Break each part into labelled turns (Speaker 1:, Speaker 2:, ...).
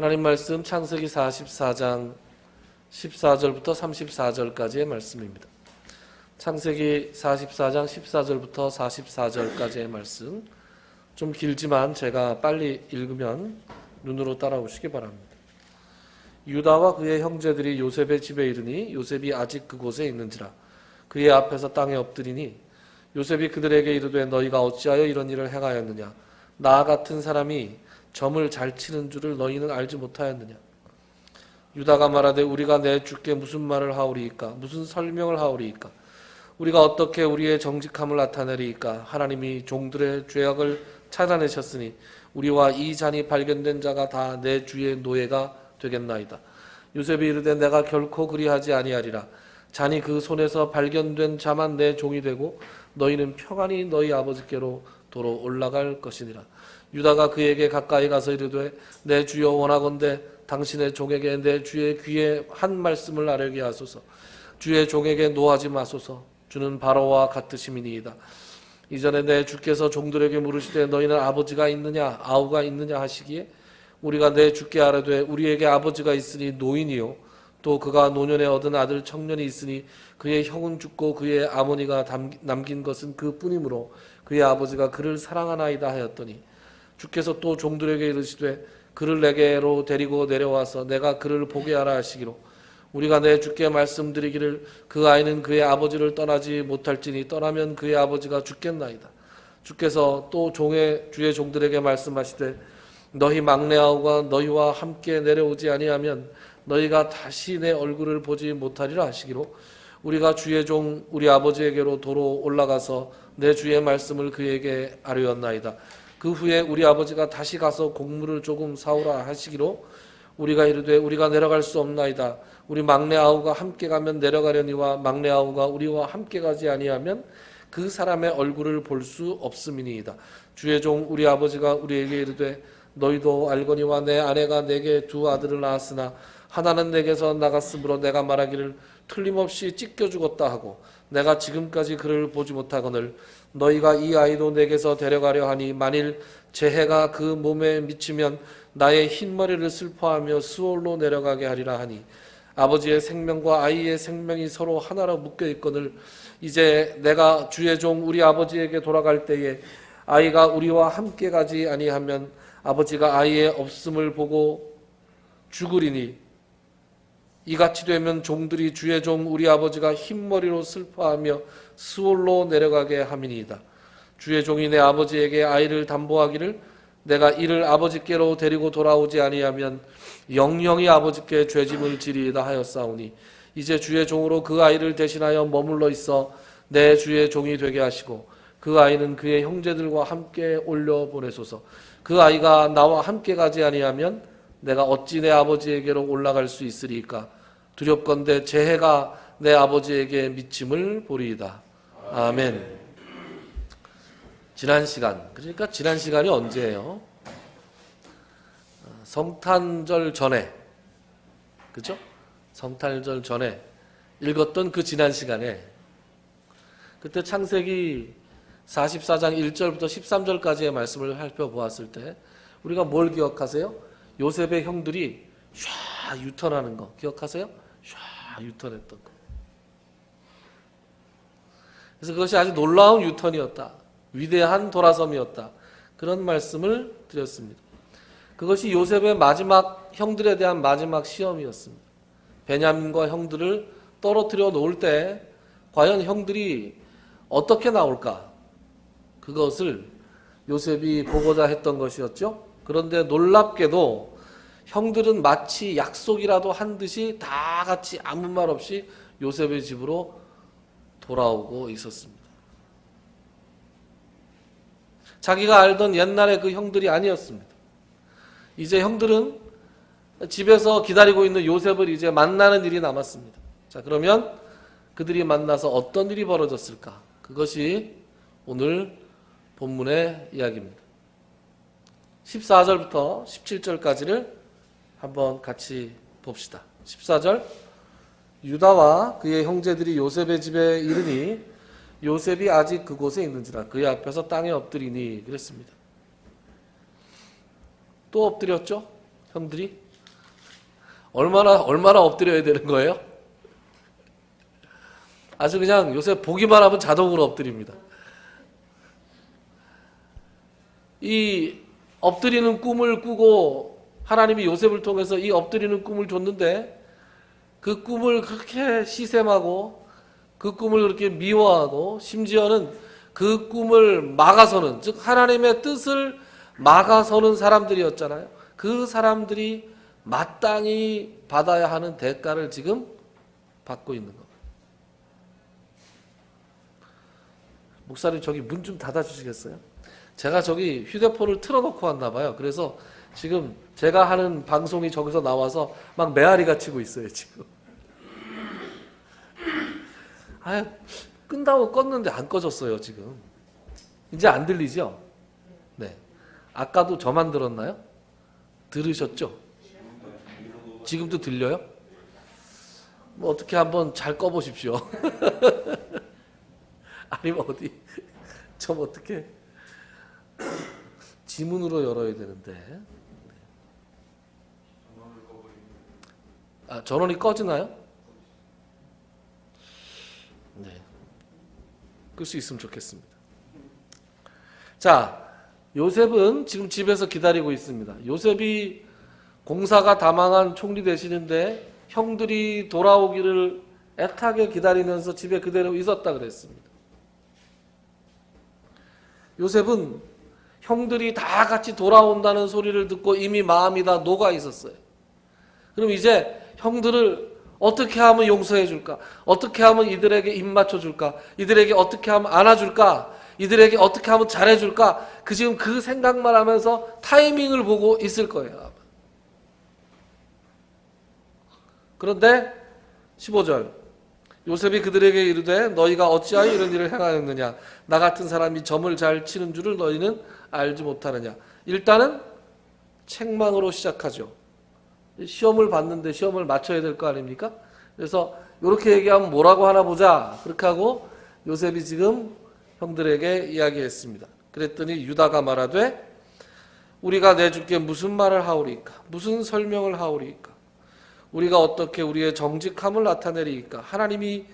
Speaker 1: 하나님 말씀 창세기 44장 14절부터 34절까지의 말씀입니다. 창세기 44장 14절부터 44절까지의 말씀, 좀 길지만 제가 빨리 읽으면 눈으로 따라오시기 바랍니다. 유다와 그의 형제들이 요셉의 집에 이르니 요셉이 아직 그곳에 있는지라 그의 앞에서 땅에 엎드리니 요셉이 그들에게 이르되 너희가 어찌하여 이런 일을 행하였느냐? 나 같은 사람이 점을 잘 치는 줄을 너희는 알지 못하였느냐? 유다가 말하되 우리가 내 주께 무슨 말을 하오리이까? 무슨 설명을 하오리이까? 우리가 어떻게 우리의 정직함을 나타내리이까? 하나님이 종들의 죄악을 찾아내셨으니 우리와 이 잔이 발견된 자가 다 내 주의 노예가 되겠나이다. 요셉이 이르되 내가 결코 그리하지 아니하리라. 잔이 그 손에서 발견된 자만 내 종이 되고 너희는 평안히 너희 아버지께로 도로 올라갈 것이니라. 유다가 그에게 가까이 가서 이르되 내 주여 원하건대 당신의 종에게 내 주의 귀에 한 말씀을 아뢰게 하소서. 주의 종에게 노하지 마소서. 주는 바로와 같으심이니이다. 이전에 내 주께서 종들에게 물으시되 너희는 아버지가 있느냐 아우가 있느냐 하시기에 우리가 내 주께 아뢰되 우리에게 아버지가 있으니 노인이요 또 그가 노년에 얻은 아들 청년이 있으니 그의 형은 죽고 그의 아버지가 남긴 것은 그뿐이므로 그의 아버지가 그를 사랑하나이다 하였더니 주께서 또 종들에게 이르시되 그를 내게로 데리고 내려와서 내가 그를 보게 하라 하시기로 우리가 내 주께 말씀드리기를 그 아이는 그의 아버지를 떠나지 못할지니 떠나면 그의 아버지가 죽겠나이다. 주께서 또 주의 종들에게 말씀하시되 너희 막내 아우가 너희와 함께 내려오지 아니하면 너희가 다시 내 얼굴을 보지 못하리라 하시기로 우리가 주의 종 우리 아버지에게로 도로 올라가서 내 주의 말씀을 그에게 아뢰었나이다. 그 후에 우리 아버지가 다시 가서 곡물을 조금 사오라 하시기로 우리가 이르되 우리가 내려갈 수 없나이다. 우리 막내 아우가 함께 가면 내려가려니와 막내 아우가 우리와 함께 가지 아니하면 그 사람의 얼굴을 볼 수 없음이니이다. 주의 종 우리 아버지가 우리에게 이르되 너희도 알거니와 내 아내가 내게 두 아들을 낳았으나 하나는 내게서 나갔으므로 내가 말하기를 틀림없이 찢겨 죽었다 하고 내가 지금까지 그를 보지 못하거늘 너희가 이 아이도 내게서 데려가려 하니 만일 재해가 그 몸에 미치면 나의 흰머리를 슬퍼하며 수월로 내려가게 하리라 하니 아버지의 생명과 아이의 생명이 서로 하나로 묶여 있거늘 이제 내가 주의 종 우리 아버지에게 돌아갈 때에 아이가 우리와 함께 가지 아니하면 아버지가 아이의 없음을 보고 죽으리니 이같이 되면 종들이 주의 종 우리 아버지가 흰머리로 슬퍼하며 스올로 내려가게 함이니이다. 주의 종이 내 아버지에게 아이를 담보하기를 내가 이를 아버지께로 데리고 돌아오지 아니하면 영영이 아버지께 죄짐을 지리이다 하였사오니 이제 주의 종으로 그 아이를 대신하여 머물러 있어 내 주의 종이 되게 하시고 그 아이는 그의 형제들과 함께 올려 보내소서. 그 아이가 나와 함께 가지 아니하면 내가 어찌 내 아버지에게로 올라갈 수 있으리까? 두렵건대 재해가 내 아버지에게 미침을 보리이다. 아멘. 지난 시간이 언제예요? 성탄절 전에, 그죠? 성탄절 전에 읽었던 그 지난 시간에 그때 창세기 44장 1절부터 13절까지의 말씀을 살펴보았을 때 우리가 뭘 기억하세요? 요셉의 형들이 샤 유턴하는 거 기억하세요? 샤 유턴했던 거. 그래서 그것이 아주 놀라운 유턴이었다. 위대한 돌아섬이었다. 그런 말씀을 드렸습니다. 그것이 요셉의 마지막 형들에 대한 마지막 시험이었습니다. 베냐민과 형들을 떨어뜨려 놓을 때 과연 형들이 어떻게 나올까? 그것을 요셉이 보고자 했던 것이었죠. 그런데 놀랍게도 형들은 마치 약속이라도 한 듯이 다 같이 아무 말 없이 요셉의 집으로 돌아오고 있었습니다. 자기가 알던 옛날의 그 형들이 아니었습니다. 이제 형들은 집에서 기다리고 있는 요셉을 이제 만나는 일이 남았습니다. 자, 그러면 그들이 만나서 어떤 일이 벌어졌을까? 그것이 오늘 본문의 이야기입니다. 14절부터 17절까지를 한번 같이 봅시다. 14절 유다와 그의 형제들이 요셉의 집에 이르니 요셉이 아직 그곳에 있는지라 그의 앞에서 땅에 엎드리니 그랬습니다. 또 엎드렸죠? 형들이 얼마나 엎드려야 되는 거예요? 아주 그냥 요새 보기만 하면 자동으로 엎드립니다. 이 엎드리는 꿈을 꾸고 하나님이 요셉을 통해서 이 엎드리는 꿈을 줬는데 그 꿈을 그렇게 시샘하고 그 꿈을 그렇게 미워하고 심지어는 그 꿈을 막아서는, 즉 하나님의 뜻을 막아서는 사람들이었잖아요. 그 사람들이 마땅히 받아야 하는 대가를 지금 받고 있는 겁니다. 목사님 저기 문 좀 닫아주시겠어요? 제가 저기 휴대폰을 틀어놓고 왔나 봐요. 그래서 지금 제가 하는 방송이 저기서 나와서 막 메아리가 치고 있어요 지금. 아, 끈다고 껐는데 안 꺼졌어요 지금. 이제 안 들리죠? 네. 아까도 저만 들었나요? 들으셨죠? 지금도 들려요? 뭐 어떻게 한번 잘 꺼보십시오. 아니면 어디 좀 어떻게 지문으로 열어야 되는데. 아, 전원이 꺼지나요? 네. 끌 수 있으면 좋겠습니다. 자, 요셉은 지금 집에서 기다리고 있습니다. 요셉이 공사가 다 망한 총리 되시는데 형들이 돌아오기를 애타게 기다리면서 집에 그대로 있었다 그랬습니다. 요셉은 형들이 다 같이 돌아온다는 소리를 듣고 이미 마음이 다 녹아 있었어요. 그럼 이제 형들을 어떻게 하면 용서해 줄까? 어떻게 하면 이들에게 입 맞춰 줄까? 이들에게 어떻게 하면 안아 줄까? 이들에게 어떻게 하면 잘해 줄까? 지금 그 생각만 하면서 타이밍을 보고 있을 거예요. 그런데 15절 요셉이 그들에게 이르되 너희가 어찌하여 이런 일을 행하였느냐? 나 같은 사람이 점을 잘 치는 줄을 너희는 알지 못하느냐? 일단은 책망으로 시작하죠. 시험을 봤는데 시험을 맞춰야 될 거 아닙니까? 그래서 이렇게 얘기하면 뭐라고 하나 보자. 그렇게 하고 요셉이 지금 형들에게 이야기했습니다. 그랬더니 유다가 말하되 우리가 내주께 무슨 말을 하오리까? 무슨 설명을 하오리까? 우리가 어떻게 우리의 정직함을 나타내리까? 하나님이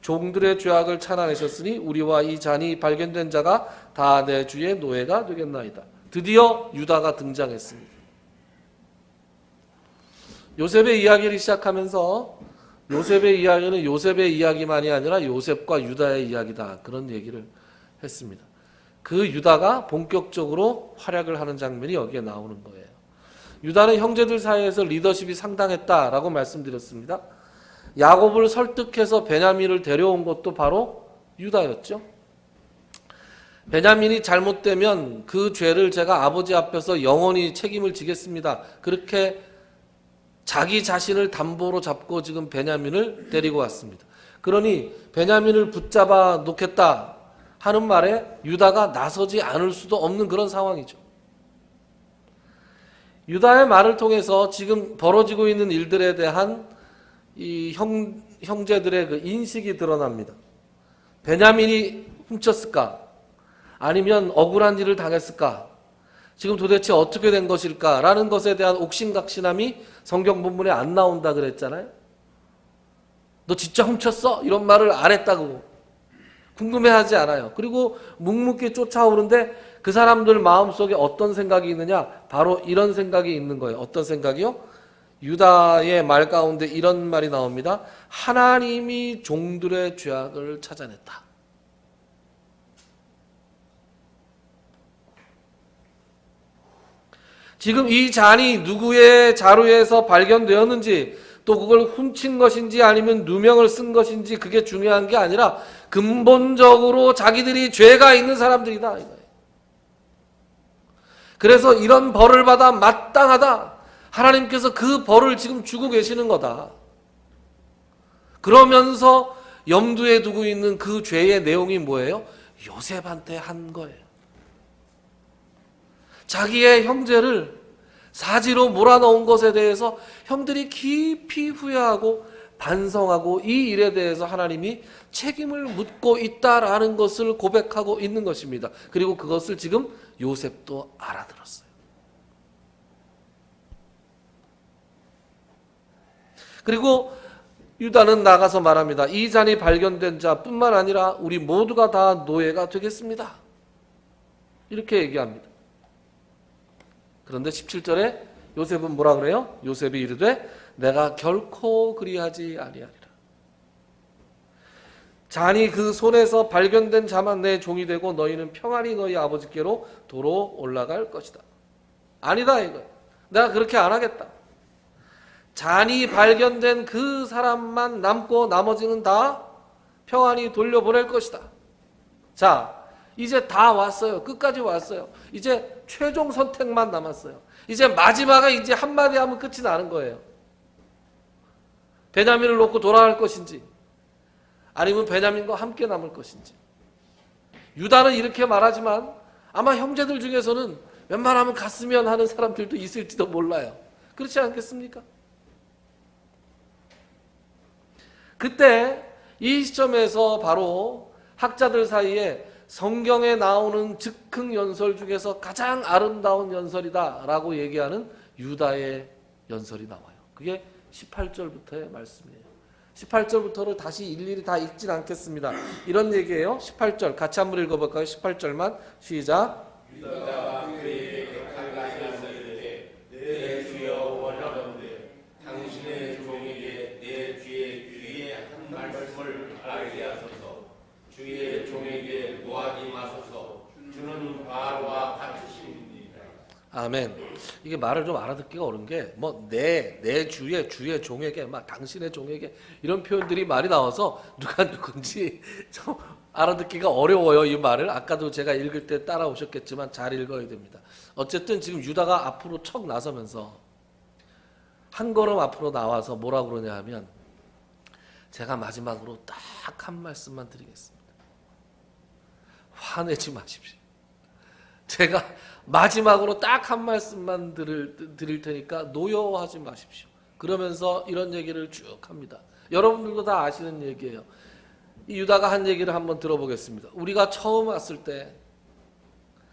Speaker 1: 종들의 죄악을 찾아내셨으니 우리와 이 잔이 발견된 자가 다 내 주의 노예가 되겠나이다. 드디어 유다가 등장했습니다. 요셉의 이야기를 시작하면서 요셉의 이야기는 요셉의 이야기만이 아니라 요셉과 유다의 이야기다. 그런 얘기를 했습니다. 그 유다가 본격적으로 활약을 하는 장면이 여기에 나오는 거예요. 유다는 형제들 사이에서 리더십이 상당했다라고 말씀드렸습니다. 야곱을 설득해서 베냐민을 데려온 것도 바로 유다였죠. 베냐민이 잘못되면 그 죄를 제가 아버지 앞에서 영원히 책임을 지겠습니다. 그렇게 자기 자신을 담보로 잡고 지금 베냐민을 데리고 왔습니다. 그러니 베냐민을 붙잡아 놓겠다 하는 말에 유다가 나서지 않을 수도 없는 그런 상황이죠. 유다의 말을 통해서 지금 벌어지고 있는 일들에 대한 이 형제들의 그 인식이 드러납니다. 베냐민이 훔쳤을까? 아니면 억울한 일을 당했을까? 지금 도대체 어떻게 된 것일까? 라는 것에 대한 옥신각신함이 성경 본문에 안 나온다 그랬잖아요. 너 진짜 훔쳤어? 이런 말을 안 했다고. 궁금해하지 않아요. 그리고 묵묵히 쫓아오는데 그 사람들 마음속에 어떤 생각이 있느냐? 바로 이런 생각이 있는 거예요. 어떤 생각이요? 유다의 말 가운데 이런 말이 나옵니다. 하나님이 종들의 죄악을 찾아냈다. 지금 이 잔이 누구의 자루에서 발견되었는지 또 그걸 훔친 것인지 아니면 누명을 쓴 것인지 그게 중요한 게 아니라 근본적으로 자기들이 죄가 있는 사람들이다 이거예요. 그래서 이런 벌을 받아 마땅하다. 하나님께서 그 벌을 지금 주고 계시는 거다. 그러면서 염두에 두고 있는 그 죄의 내용이 뭐예요? 요셉한테 한 거예요. 자기의 형제를 사지로 몰아넣은 것에 대해서 형들이 깊이 후회하고 반성하고 이 일에 대해서 하나님이 책임을 묻고 있다라는 것을 고백하고 있는 것입니다. 그리고 그것을 지금 요셉도 알아들었어요. 그리고 유다는 나가서 말합니다. 이 잔이 발견된 자뿐만 아니라 우리 모두가 다 노예가 되겠습니다. 이렇게 얘기합니다. 그런데 17절에 요셉은 뭐라 그래요? 요셉이 이르되 내가 결코 그리하지 아니하리라. 잔이 그 손에서 발견된 자만 내 종이 되고 너희는 평안히 너희 아버지께로 도로 올라갈 것이다. 아니다 이거예요. 내가 그렇게 안 하겠다. 잔이 발견된 그 사람만 남고 나머지는 다 평안히 돌려보낼 것이다. 자, 이제 다 왔어요. 끝까지 왔어요. 이제 최종 선택만 남았어요. 이제 마지막에 이제 한마디 하면 끝이 나는 거예요. 베냐민을 놓고 돌아갈 것인지 아니면 베냐민과 함께 남을 것인지. 유다는 이렇게 말하지만 아마 형제들 중에서는 웬만하면 갔으면 하는 사람들도 있을지도 몰라요. 그렇지 않겠습니까? 그때 이 시점에서 바로 학자들 사이에 성경에 나오는 즉흥 연설 중에서 가장 아름다운 연설이다라고 얘기하는 유다의 연설이 나와요. 그게 18절부터의 말씀이에요. 18절부터를 다시 일일이 다 읽진 않겠습니다. 이런 얘기예요. 18절 같이 한번 읽어볼까요? 18절만 시작.
Speaker 2: 유다가 그에게 가까이서 이르되 내 주여 원하건대 당신의 종에게 내 주의 한 말씀을 알게 하소서. 주의 종에게 노하지 마소서. 주는 바로와 같으십니다.
Speaker 1: 아멘. 이게 말을 좀 알아듣기가 어려운 게 뭐 내 주의 종에게 막 당신의 종에게 이런 표현들이 많이 나와서 누가 누군지 좀 알아듣기가 어려워요. 이 말을 아까도 제가 읽을 때 따라오셨겠지만 잘 읽어야 됩니다. 어쨌든 지금 유다가 앞으로 척 나서면서 한 걸음 앞으로 나와서 뭐라 그러냐 하면 제가 마지막으로 딱 한 말씀만 드리겠습니다. 화내지 마십시오. 제가 마지막으로 딱 한 말씀만 드릴 테니까 노여워하지 마십시오. 그러면서 이런 얘기를 쭉 합니다. 여러분들도 다 아시는 얘기예요. 이 유다가 한 얘기를 한번 들어보겠습니다. 우리가 처음 왔을 때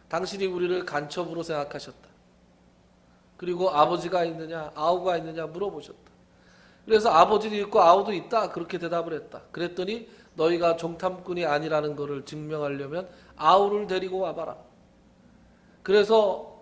Speaker 1: 당신이 우리를 간첩으로 생각하셨다. 그리고 아버지가 있느냐 아우가 있느냐 물어보셨다. 그래서 아버지도 있고 아우도 있다 그렇게 대답을 했다. 그랬더니 너희가 정탐꾼이 아니라는 것을 증명하려면 아우를 데리고 와봐라. 그래서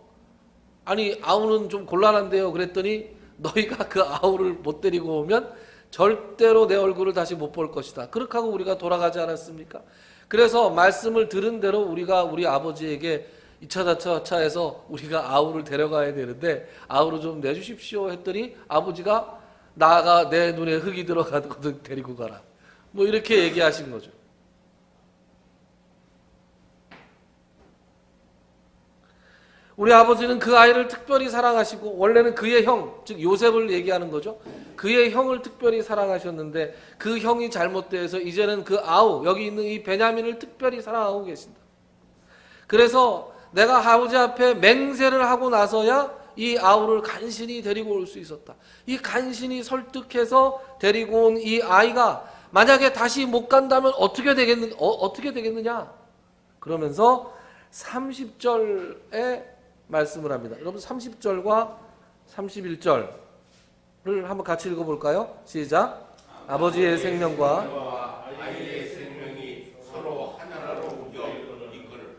Speaker 1: 아니 아우는 좀 곤란한데요. 그랬더니 너희가 그 아우를 못 데리고 오면 절대로 내 얼굴을 다시 못 볼 것이다. 그렇게 하고 우리가 돌아가지 않았습니까? 그래서 말씀을 들은 대로 우리가 우리 아버지에게 이차저차해서 우리가 아우를 데려가야 되는데 아우를 좀 내주십시오 했더니 아버지가 나가 내 눈에 흙이 들어가거든 데리고 가라. 뭐 이렇게 얘기하신 거죠. 우리 아버지는 그 아이를 특별히 사랑하시고 원래는 그의 형, 즉 요셉을 얘기하는 거죠. 그의 형을 특별히 사랑하셨는데 그 형이 잘못돼서 이제는 그 아우, 여기 있는 이 베냐민을 특별히 사랑하고 계신다. 그래서 내가 아버지 앞에 맹세를 하고 나서야 이 아우를 간신히 데리고 올 수 있었다. 이 간신히 설득해서 데리고 온 이 아이가 만약에 다시 못 간다면 어떻게 되겠느냐? 그러면서 30절에 말씀을 합니다. 여러분 30절과 31절을 한번 같이 읽어볼까요? 시작. 아버지의 생명과
Speaker 2: 아이의 생명이 서로 하나로 이끌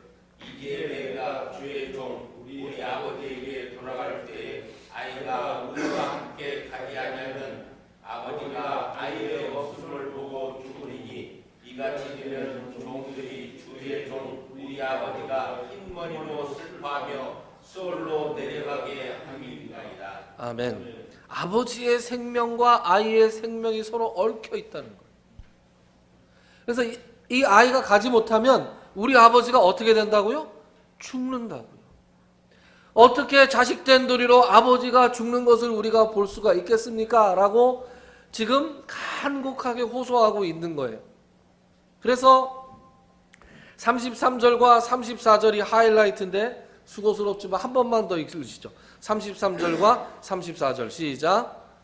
Speaker 2: 이제 내가 주의 종 우리 아버지에게 돌아갈 때 아이가 우리와 함께 가지 아니하면 아버지가 아이의 없음을 보고 죽으리니 이같이 되면 종들이 주의 종 우리 아버지가 흰머리로 슬퍼하며 수월로 내려가게 함이니이다.
Speaker 1: 아멘. 아버지의 생명과 아이의 생명이 서로 얽혀 있다는 거예요. 그래서 이 아이가 가지 못하면 우리 아버지가 어떻게 된다고요? 죽는다고요. 어떻게 자식된 도리로 아버지가 죽는 것을 우리가 볼 수가 있겠습니까? 라고 지금 간곡하게 호소하고 있는 거예요. 그래서 33절과 34절이 하이라이트인데 수고스럽지만 한 번만 더 읽으시죠. 33절과 34절 시작.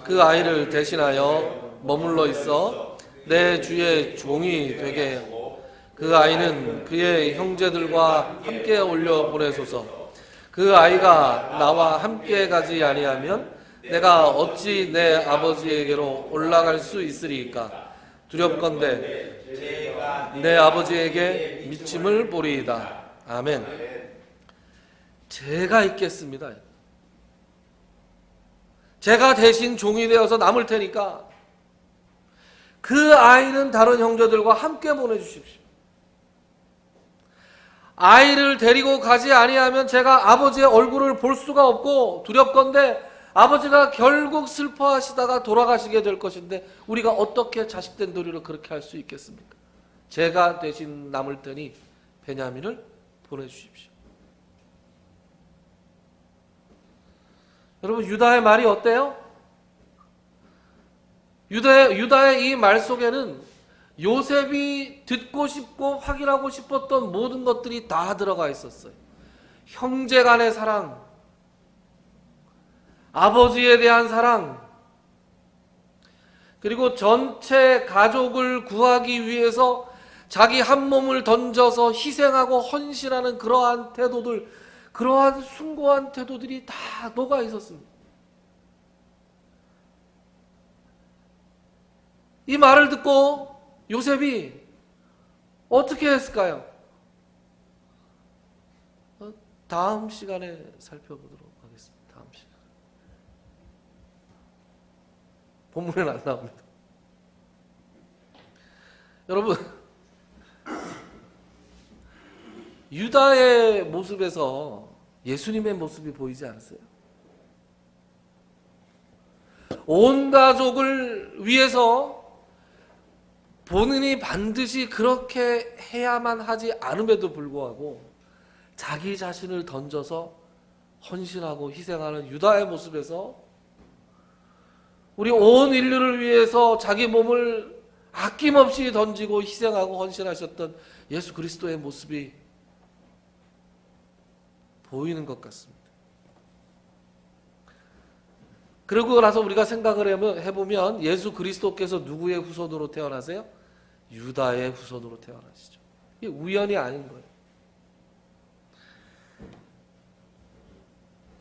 Speaker 1: 그 아이를 대신하여 머물러 있어 내 주의 종이 되게 하고 그 아이는 그의 형제들과 함께 올려 보내소서. 그 아이가 나와 함께 가지 아니하면 내가 어찌 내 아버지에게로 올라갈 수 있으리이까? 두렵건대 내 아버지에게 미침을 보리이다. 아멘. 제가 있겠습니다. 제가 대신 종이 되어서 남을 테니까 그 아이는 다른 형제들과 함께 보내주십시오. 아이를 데리고 가지 아니하면 제가 아버지의 얼굴을 볼 수가 없고 두렵건대 아버지가 결국 슬퍼하시다가 돌아가시게 될 것인데 우리가 어떻게 자식된 도리를 그렇게 할 수 있겠습니까? 제가 대신 남을 테니 베냐민을 보내주십시오. 여러분, 유다의 말이 어때요? 유다의 이 말 속에는 요셉이 듣고 싶고 확인하고 싶었던 모든 것들이 다 들어가 있었어요. 형제 간의 사랑, 아버지에 대한 사랑, 그리고 전체 가족을 구하기 위해서 자기 한 몸을 던져서 희생하고 헌신하는 그러한 태도들, 그러한 숭고한 태도들이 다 녹아 있었습니다. 이 말을 듣고 요셉이 어떻게 했을까요? 다음 시간에 살펴보도록 하겠습니다. 다음 시간. 본문에는 안 나옵니다. 여러분, 유다의 모습에서 예수님의 모습이 보이지 않으세요? 온 가족을 위해서 본인이 반드시 그렇게 해야만 하지 않음에도 불구하고 자기 자신을 던져서 헌신하고 희생하는 유다의 모습에서 우리 온 인류를 위해서 자기 몸을 아낌없이 던지고 희생하고 헌신하셨던 예수 그리스도의 모습이 보이는 것 같습니다. 그러고 나서 우리가 생각을 해보면 예수 그리스도께서 누구의 후손으로 태어나세요? 유다의 후손으로 태어나시죠. 이게 우연이 아닌 거예요.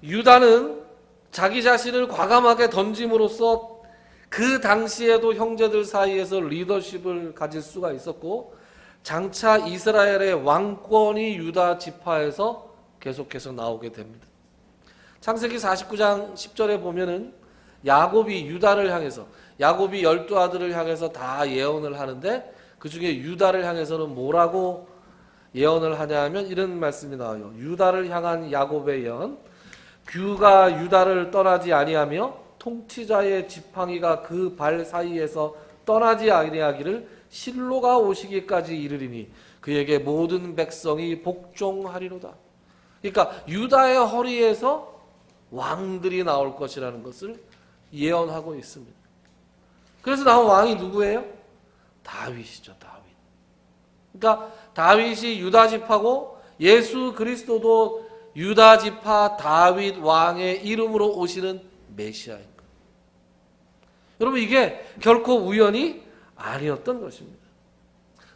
Speaker 1: 유다는 자기 자신을 과감하게 던짐으로써 그 당시에도 형제들 사이에서 리더십을 가질 수가 있었고 장차 이스라엘의 왕권이 유다 지파에서 계속해서 나오게 됩니다. 창세기 49장 10절에 보면은 야곱이 유다를 향해서, 야곱이 12아들을 향해서 다 예언을 하는데 그 중에 유다를 향해서는 뭐라고 예언을 하냐 하면 이런 말씀이 나와요. 유다를 향한 야곱의 예언, 규가 유다를 떠나지 아니하며 통치자의 지팡이가 그 발 사이에서 떠나지 아니하기를 실로가 오시기까지 이르리니 그에게 모든 백성이 복종하리로다. 그러니까 유다의 허리에서 왕들이 나올 것이라는 것을 예언하고 있습니다. 그래서 나온 왕이 누구예요? 다윗이죠. 다윗. 그러니까 다윗이 유다 지파고 예수 그리스도도 유다 지파 다윗 왕의 이름으로 오시는 메시아인 거예요. 여러분, 이게 결코 우연이 아니었던 것입니다.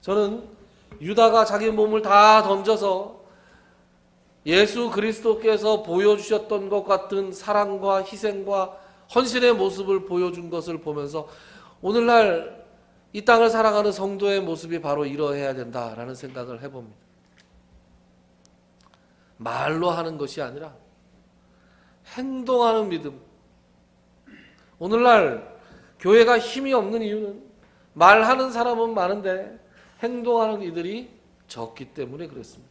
Speaker 1: 저는 유다가 자기 몸을 다 던져서 예수 그리스도께서 보여주셨던 것 같은 사랑과 희생과 헌신의 모습을 보여준 것을 보면서 오늘날 이 땅을 살아가는 성도의 모습이 바로 이러해야 된다라는 생각을 해봅니다. 말로 하는 것이 아니라 행동하는 믿음. 오늘날 교회가 힘이 없는 이유는 말하는 사람은 많은데 행동하는 이들이 적기 때문에 그렇습니다.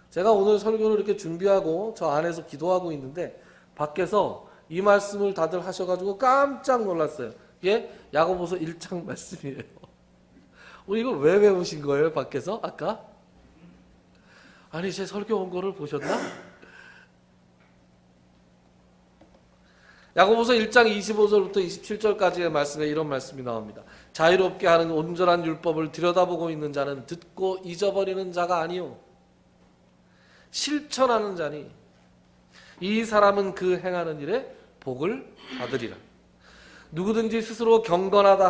Speaker 1: 제가 오늘 설교를 이렇게 준비하고 저 안에서 기도하고 있는데 밖에서 이 말씀을 다들 하셔가지고 깜짝 놀랐어요. 이게 야고보서 1장 말씀이에요. 오늘 이걸 왜 외우신 거예요, 밖에서? 아까? 아니, 제 설교 온 거를 보셨나? 야고보서 1장 25절부터 27절까지의 말씀에 이런 말씀이 나옵니다. 자유롭게 하는 온전한 율법을 들여다보고 있는 자는 듣고 잊어버리는 자가 아니요 실천하는 자니 이 사람은 그 행하는 일에 복을 받으리라. 누구든지 스스로 경건하다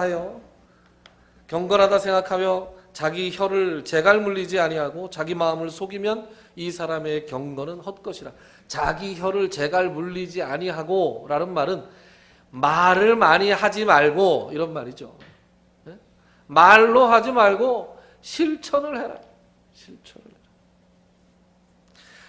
Speaker 1: 생각하며 자기 혀를 재갈 물리지 아니하고 자기 마음을 속이면 이 사람의 경건은 헛것이라. 자기 혀를 재갈 물리지 아니하고 라는 말은 말을 많이 하지 말고 이런 말이죠. 예? 말로 하지 말고 실천을 해라. 실천을 해라.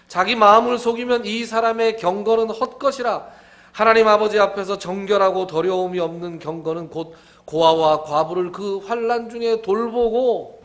Speaker 1: 자기 마음을 속이면 이 사람의 경건은 헛것이라. 하나님 아버지 앞에서 정결하고 더러움이 없는 경건은 곧 고아와 과부를 그 환난 중에 돌보고,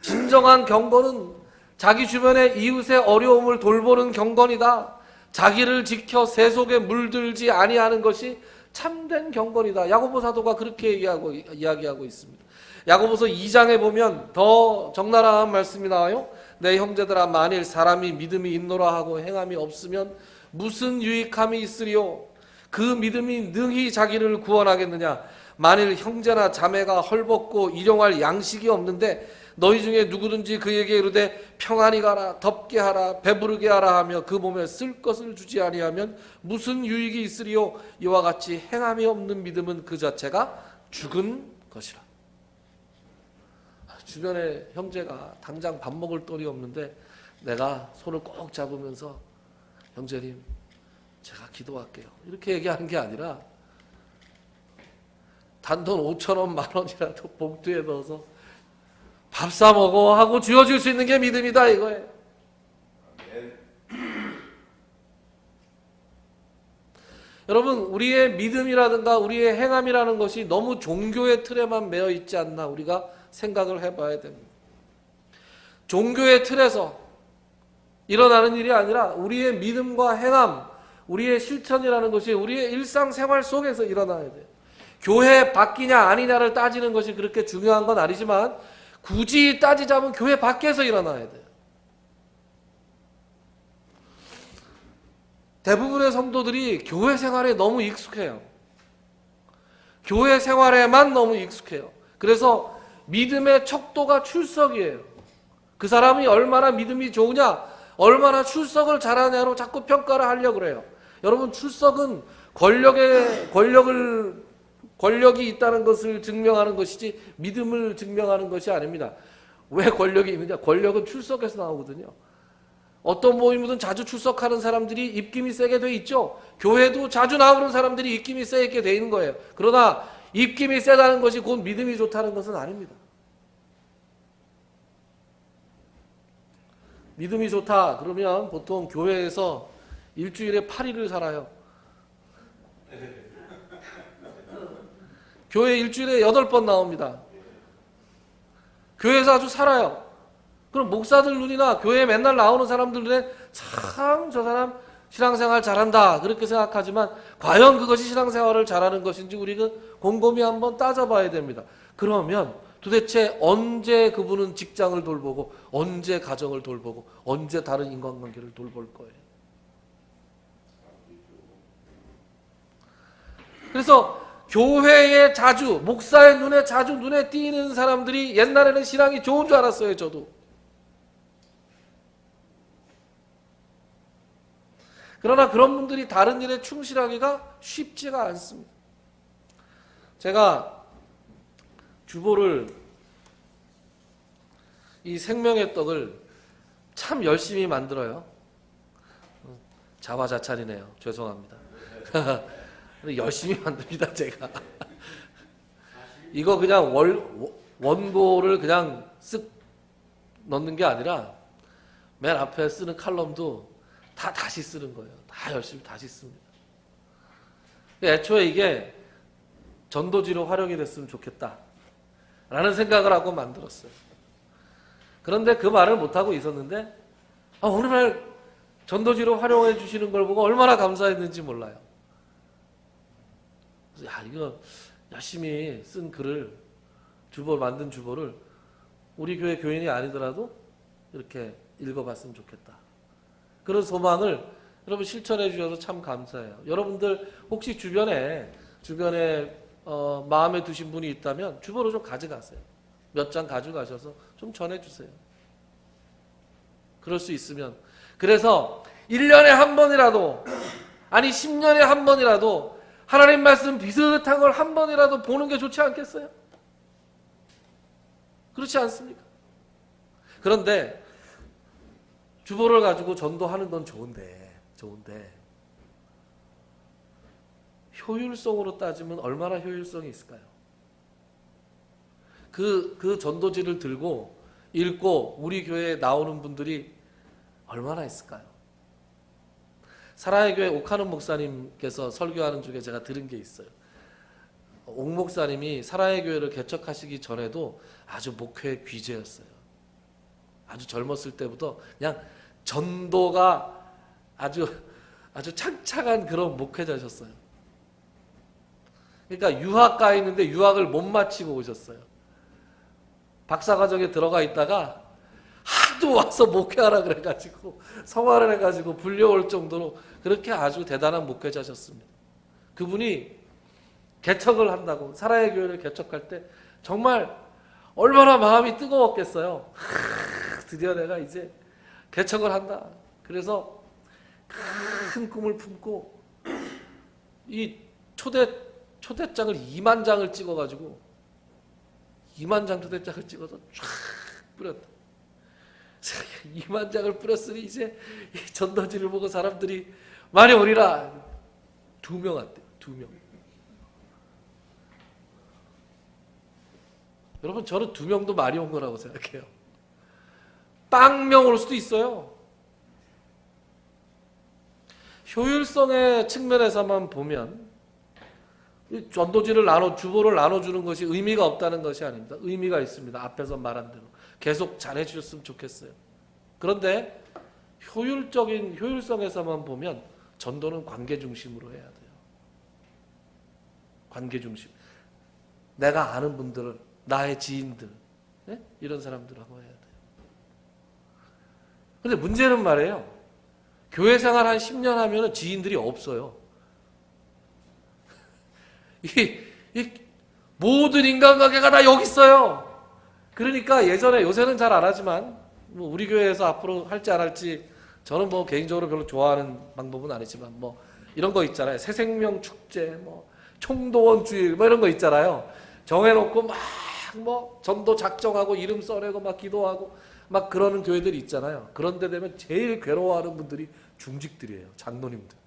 Speaker 1: 진정한 경건은 자기 주변의 이웃의 어려움을 돌보는 경건이다. 자기를 지켜 새 속에 물들지 아니하는 것이 참된 경건이다. 야고보 사도가 그렇게 이야기하고 있습니다. 야고보서 2장에 보면 더 적나라한 말씀이 나와요. 내 형제들아, 만일 사람이 믿음이 있노라 하고 행함이 없으면 무슨 유익함이 있으리요? 그 믿음이 능히 자기를 구원하겠느냐? 만일 형제나 자매가 헐벗고 일용할 양식이 없는데 너희 중에 누구든지 그에게 이르되 평안히 가라, 덥게 하라, 배부르게 하라 하며 그 몸에 쓸 것을 주지 아니하면 무슨 유익이 있으리요? 이와 같이 행함이 없는 믿음은 그 자체가 죽은 것이라. 주변에 형제가 당장 밥 먹을 돈이 없는데 내가 손을 꼭 잡으면서 형제님 제가 기도할게요 이렇게 얘기하는 게 아니라 단돈 5,000원, 10,000원이라도 봉투에 넣어서 밥 사 먹어 하고 쥐어줄 수 있는 게 믿음이다 이거예요. 여러분, 우리의 믿음이라든가 우리의 행함이라는 것이 너무 종교의 틀에만 매여 있지 않나 우리가 생각을 해봐야 됩니다. 종교의 틀에서 일어나는 일이 아니라 우리의 믿음과 행함, 우리의 실천이라는 것이 우리의 일상생활 속에서 일어나야 돼요. 교회 밖이냐 아니냐를 따지는 것이 그렇게 중요한 건 아니지만 굳이 따지자면 교회 밖에서 일어나야 돼요. 대부분의 성도들이 교회 생활에 너무 익숙해요. 교회 생활에만 너무 익숙해요. 그래서 믿음의 척도가 출석이에요. 그 사람이 얼마나 믿음이 좋으냐, 얼마나 출석을 잘하냐로 자꾸 평가를 하려고 그래요. 여러분, 출석은 권력이 있다는 것을 증명하는 것이지 믿음을 증명하는 것이 아닙니다. 왜 권력이 있느냐? 권력은 출석에서 나오거든요. 어떤 모임이든 자주 출석하는 사람들이 입김이 세게 돼 있죠. 교회도 자주 나오는 사람들이 입김이 세게 돼 있는 거예요. 그러나 입김이 세다는 것이 곧 믿음이 좋다는 것은 아닙니다. 믿음이 좋다 그러면 보통 교회에서 일주일에 8일을 살아요. 교회 일주일에 8번 나옵니다. 교회에서 아주 살아요. 그럼 목사들 눈이나 교회에 맨날 나오는 사람들 눈에 참 저 사람 신앙생활 잘한다 그렇게 생각하지만 과연 그것이 신앙생활을 잘하는 것인지 우리가 곰곰이 한번 따져봐야 됩니다. 그러면 도대체 언제 그분은 직장을 돌보고 언제 가정을 돌보고 언제 다른 인간관계를 돌볼 거예요. 그래서 교회에 자주, 목사의 눈에 자주 눈에 띄는 사람들이 옛날에는 신앙이 좋은 줄 알았어요. 저도. 그러나 그런 분들이 다른 일에 충실하기가 쉽지가 않습니다. 제가 주보를, 이 생명의 떡을 참 열심히 만들어요. 자화자찬이네요. 죄송합니다. 열심히 만듭니다, 제가. 이거 그냥 원고를 그냥 쓱 넣는 게 아니라 맨 앞에 쓰는 칼럼도 다 다시 쓰는 거예요. 다 열심히 다시 씁니다. 애초에 이게 전도지로 활용이 됐으면 좋겠다 라는 생각을 하고 만들었어요. 그런데 그 말을 못하고 있었는데 어느 날 전도지로 활용해 주시는 걸 보고 얼마나 감사했는지 몰라요. 그래서 야, 이거 열심히 쓴 글을, 만든 주보를 우리 교회 교인이 아니더라도 이렇게 읽어봤으면 좋겠다. 그런 소망을 여러분 실천해 주셔서 참 감사해요. 여러분들 혹시 주변에 마음에 드신 분이 있다면 주보로 좀 가져가세요. 몇 장 가져가셔서 좀 전해주세요. 그럴 수 있으면. 그래서 1년에 한 번이라도, 아니 10년에 한 번이라도 하나님 말씀 비슷한 걸 한 번이라도 보는 게 좋지 않겠어요? 그렇지 않습니까? 그런데 주보를 가지고 전도하는 건 좋은데 효율성으로 따지면 얼마나 효율성이 있을까요? 그 전도지를 들고 읽고 우리 교회에 나오는 분들이 얼마나 있을까요? 사랑의 교회 옥하는 목사님께서 설교하는 중에 제가 들은 게 있어요. 옥 목사님이 사랑의 교회를 개척하시기 전에도 아주 목회 귀재였어요. 아주 젊었을 때부터 그냥 전도가 아주 창창한 그런 목회자셨어요. 그러니까 유학 가 있는데 유학을 못 마치고 오셨어요. 박사과정에 들어가 있다가 하도 와서 목회하라 그래가지고 성화를 해가지고 불려올 정도로 그렇게 아주 대단한 목회자셨습니다. 그분이 개척을 한다고 사랑의 교회를 개척할 때 정말 얼마나 마음이 뜨거웠겠어요. 드디어 내가 이제 개척을 한다. 그래서 큰 꿈을 품고 이 초대장을 2만 장을 찍어가지고 2만 장 초대장을 찍어서 쫙 뿌렸다. 2만 장을 뿌렸으니 이제 이 전도지를 보고 사람들이 많이 오리라. 2명 왔대요. 2명. 여러분 저는 2명도 많이 온 거라고 생각해요. 빵명 올 수도 있어요. 효율성의 측면에서만 보면 전도지를 주보를 나눠주는 것이 의미가 없다는 것이 아닙니다. 의미가 있습니다. 앞에서 말한 대로 계속 잘해주셨으면 좋겠어요. 그런데 효율성에서만 보면 전도는 관계 중심으로 해야 돼요. 관계 중심. 내가 아는 분들을, 나의 지인들, 네? 이런 사람들하고 해야 돼요. 근데 문제는 말이에요. 교회 생활 한 10년 하면 지인들이 없어요. 이 모든 인간관계가 다 여기 있어요. 그러니까 요새는 잘 안 하지만 뭐 우리 교회에서 앞으로 할지 안 할지 저는 뭐 개인적으로 별로 좋아하는 방법은 아니지만 뭐 이런 거 있잖아요. 새생명 축제, 뭐 총동원 주일 뭐 이런 거 있잖아요. 정해놓고 막 뭐 전도 작정하고 이름 써내고 막 기도하고 막 그러는 교회들이 있잖아요. 그런데 되면 제일 괴로워하는 분들이 중직들이에요. 장로님들.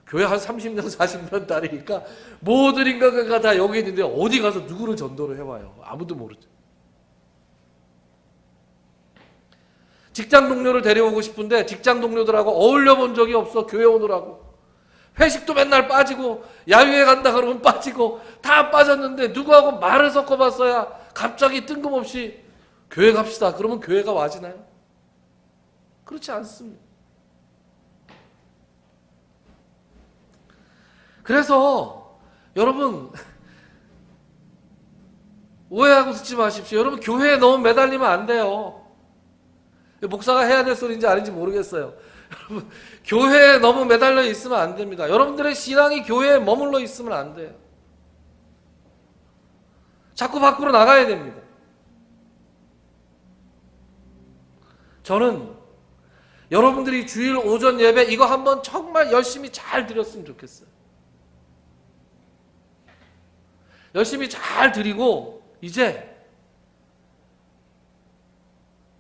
Speaker 1: 교회 한 30년 40년 다니니까 모든 인간관계가 다 여기 있는데 어디 가서 누구를 전도를 해와요. 아무도 모르죠. 직장 동료를 데려오고 싶은데 직장 동료들하고 어울려 본 적이 없어. 교회 오느라고. 회식도 맨날 빠지고 야유회 간다 그러면 빠지고 다 빠졌는데 누구하고 말을 섞어봤어야 갑자기 뜬금없이 교회 갑시다. 그러면 교회가 와지나요? 그렇지 않습니다. 그래서 여러분 오해하고 듣지 마십시오. 여러분 교회에 너무 매달리면 안 돼요. 목사가 해야 될 소리인지 아닌지 모르겠어요. 여러분 교회에 너무 매달려 있으면 안 됩니다. 여러분들의 신앙이 교회에 머물러 있으면 안 돼요. 자꾸 밖으로 나가야 됩니다. 저는 여러분들이 주일 오전 예배 이거 한번 정말 열심히 잘 드렸으면 좋겠어요. 열심히 잘 드리고 이제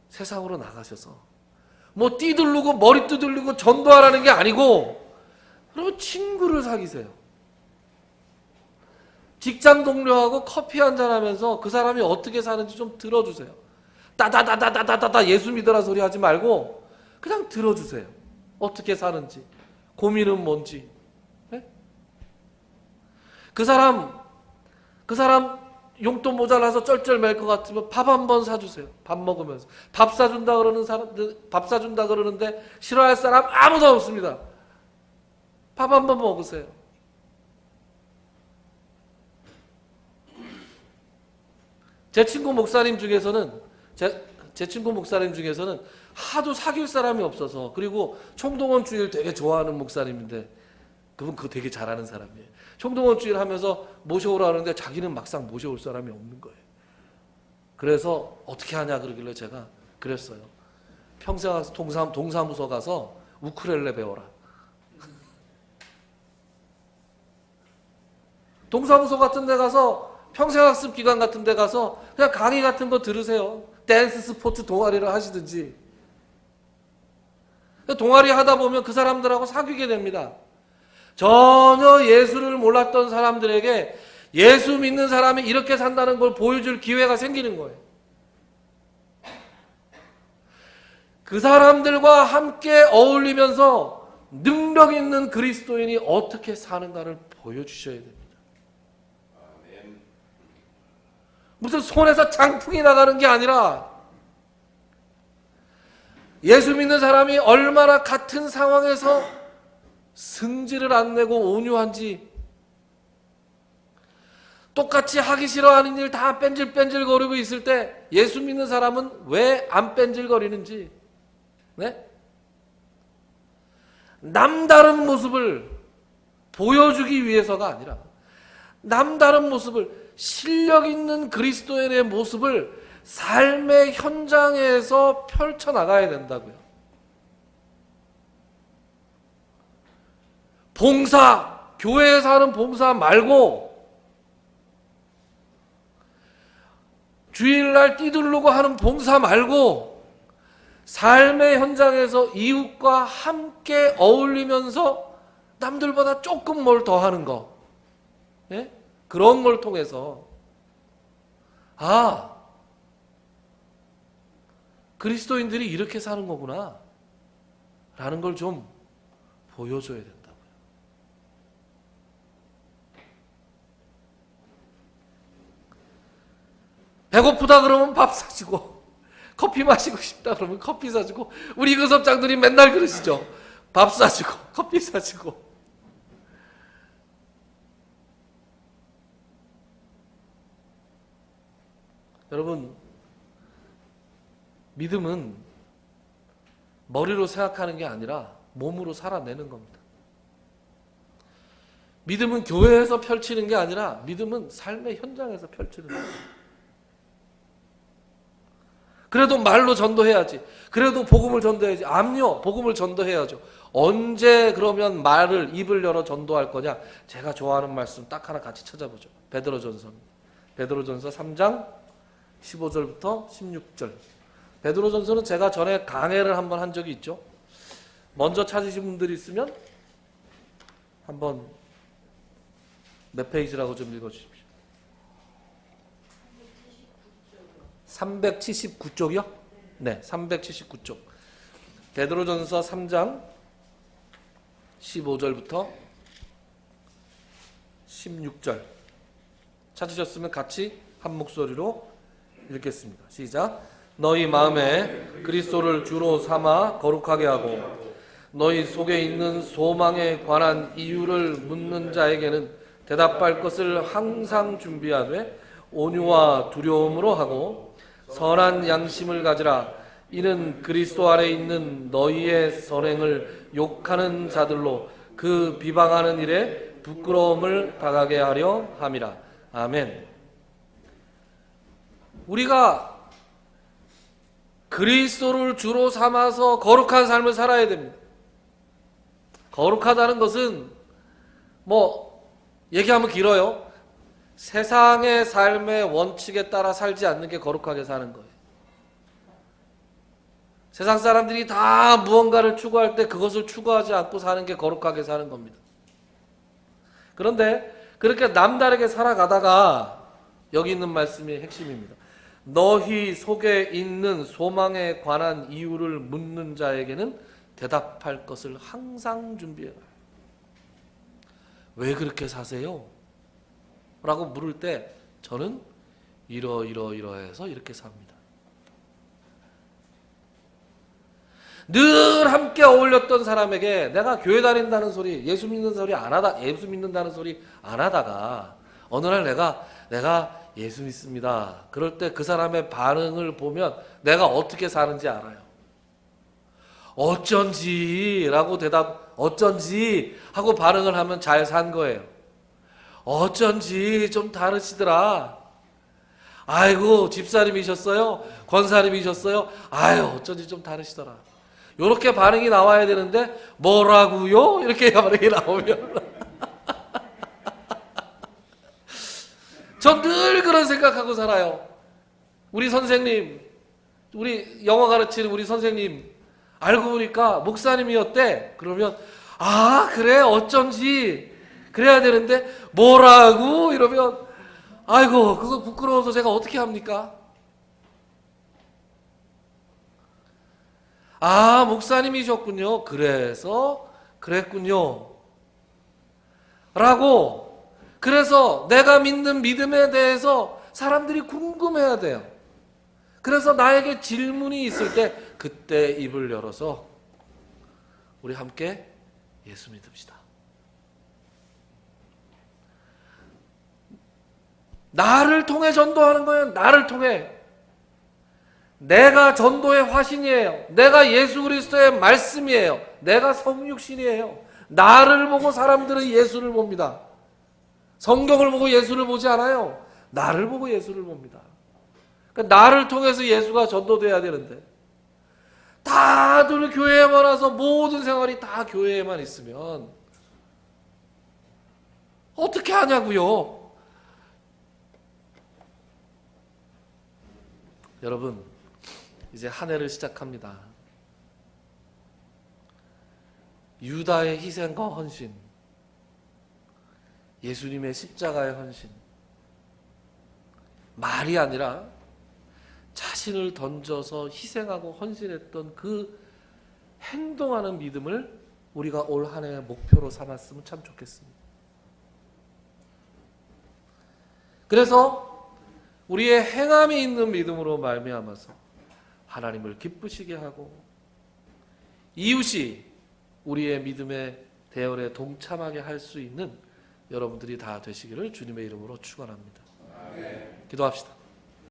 Speaker 1: 세상으로 나가셔서 뭐 띠들르고 머리 두들리고 전도하라는 게 아니고 여러분 친구를 사귀세요. 직장 동료하고 커피 한잔 하면서 그 사람이 어떻게 사는지 좀 들어주세요. 따다다다다다다 예수 믿으라 소리 하지 말고 그냥 들어주세요. 어떻게 사는지, 고민은 뭔지. 네? 그 사람 용돈 모자라서 쩔쩔맬 것 같으면 밥 한 번 사주세요. 밥 먹으면서. 밥 사준다 그러는데 싫어할 사람 아무도 없습니다. 밥 한 번 먹으세요. 제 친구 목사님 중에서는 하도 사귈 사람이 없어서 그리고 총동원 주일 되게 좋아하는 목사님인데 그분 그거 되게 잘하는 사람이에요. 총동원 주일 하면서 모셔오라 하는데 자기는 막상 모셔올 사람이 없는 거예요. 그래서 어떻게 하냐 그러길래 제가 그랬어요. 평생 동사무소 가서 우쿨렐레 배워라. 동사무소 같은 데 가서 평생학습 기관 같은 데 가서 그냥 강의 같은 거 들으세요. 댄스 스포츠 동아리를 하시든지. 동아리 하다 보면 그 사람들하고 사귀게 됩니다. 전혀 예수를 몰랐던 사람들에게 예수 믿는 사람이 이렇게 산다는 걸 보여줄 기회가 생기는 거예요. 그 사람들과 함께 어울리면서 능력 있는 그리스도인이 어떻게 사는가를 보여주셔야 됩니다. 무슨 손에서 장풍이 나가는 게 아니라 예수 믿는 사람이 얼마나 같은 상황에서 승질을 안 내고 온유한지, 똑같이 하기 싫어하는 일 다 뺀질뺀질 거리고 있을 때 예수 믿는 사람은 왜 안 뺀질거리는지, 네? 남다른 모습을 보여주기 위해서가 아니라 남다른 모습을, 실력 있는 그리스도인의 모습을 삶의 현장에서 펼쳐나가야 된다고요. 봉사, 교회에서 하는 봉사 말고 주일날 띠두르고 하는 봉사 말고 삶의 현장에서 이웃과 함께 어울리면서 남들보다 조금 뭘 더 하는 거, 예? 그런 걸 통해서 그리스도인들이 이렇게 사는 거구나 라는 걸 좀 보여줘야 된다고요. 배고프다 그러면 밥 사주고, 커피 마시고 싶다 그러면 커피 사주고, 우리 교섭장들이 맨날 그러시죠. 밥 사주고 커피 사주고. 여러분, 믿음은 머리로 생각하는 게 아니라 몸으로 살아내는 겁니다. 믿음은 교회에서 펼치는 게 아니라 믿음은 삶의 현장에서 펼치는 겁니다. 그래도 말로 전도해야지. 그래도 복음을 전도해야지. 암요, 복음을 전도해야죠. 언제 그러면 말을, 입을 열어 전도할 거냐? 제가 좋아하는 말씀 딱 하나 같이 찾아보죠. 베드로전서 3장 15절부터 16절. 베드로전서는 제가 전에 강해를 한번 한 적이 있죠. 먼저 찾으신 분들이 있으면 한번 몇 페이지라고 좀 읽어주십시오. 379쪽이요? 네, 379쪽. 베드로전서 3장 15절부터 16절. 찾으셨으면 같이 한 목소리로 읽겠습니다. 시작. 너희 마음에 그리스도를 주로 삼아 거룩하게 하고 너희 속에 있는 소망에 관한 이유를 묻는 자에게는 대답할 것을 항상 준비하되 온유와 두려움으로 하고 선한 양심을 가지라. 이는 그리스도 안에 있는 너희의 선행을 욕하는 자들로 그 비방하는 일에 부끄러움을 당하게 하려 함이라. 아멘. 우리가 그리스도를 주로 삼아서 거룩한 삶을 살아야 됩니다. 거룩하다는 것은 얘기하면 길어요. 세상의 삶의 원칙에 따라 살지 않는 게 거룩하게 사는 거예요. 세상 사람들이 다 무언가를 추구할 때 그것을 추구하지 않고 사는 게 거룩하게 사는 겁니다. 그런데 그렇게 남다르게 살아가다가 여기 있는 말씀이 핵심입니다. 너희 속에 있는 소망에 관한 이유를 묻는 자에게는 대답할 것을 항상 준비해라. 왜 그렇게 사세요? 라고 물을 때 저는 이러해서 이렇게 삽니다. 늘 함께 어울렸던 사람에게 내가 교회 다닌다는 소리, 예수 믿는다는 소리 안 하다가 어느 날 내가 예수 믿습니다. 그럴 때 그 사람의 반응을 보면 내가 어떻게 사는지 알아요. 어쩐지 하고 반응을 하면 잘 산 거예요. 어쩐지 좀 다르시더라. 아이고 집사님이셨어요? 권사님이셨어요? 아유 어쩐지 좀 다르시더라. 이렇게 반응이 나와야 되는데 뭐라고요? 이렇게 반응이 나오면 전 늘 그런 생각하고 살아요. 우리 선생님, 우리 영어 가르치는 우리 선생님 알고 보니까 목사님이었대. 그러면 아, 그래, 어쩐지 그래야 되는데 뭐라고 이러면 아이고, 그거 부끄러워서 제가 어떻게 합니까? 아, 목사님이셨군요. 그래서 그랬군요. 라고, 그래서 내가 믿는 믿음에 대해서 사람들이 궁금해야 돼요. 그래서 나에게 질문이 있을 때 그때 입을 열어서 우리 함께 예수 믿읍시다. 나를 통해 전도하는 거예요. 나를 통해. 내가 전도의 화신이에요. 내가 예수 그리스도의 말씀이에요. 내가 성육신이에요. 나를 보고 사람들은 예수를 봅니다. 성경을 보고 예수를 보지 않아요. 나를 보고 예수를 봅니다. 그러니까 나를 통해서 예수가 전도돼야 되는데 다들 교회에만 와서 모든 생활이 다 교회에만 있으면 어떻게 하냐고요. 여러분, 이제 한 해를 시작합니다. 유다의 희생과 헌신, 예수님의 십자가의 헌신, 말이 아니라 자신을 던져서 희생하고 헌신했던 그 행동하는 믿음을 우리가 올 한 해의 목표로 삼았으면 참 좋겠습니다. 그래서 우리의 행함이 있는 믿음으로 말미암아서 하나님을 기쁘시게 하고 이웃이 우리의 믿음의 대열에 동참하게 할 수 있는 여러분들이 다 되시기를 주님의 이름으로 축원합니다. 기도합시다.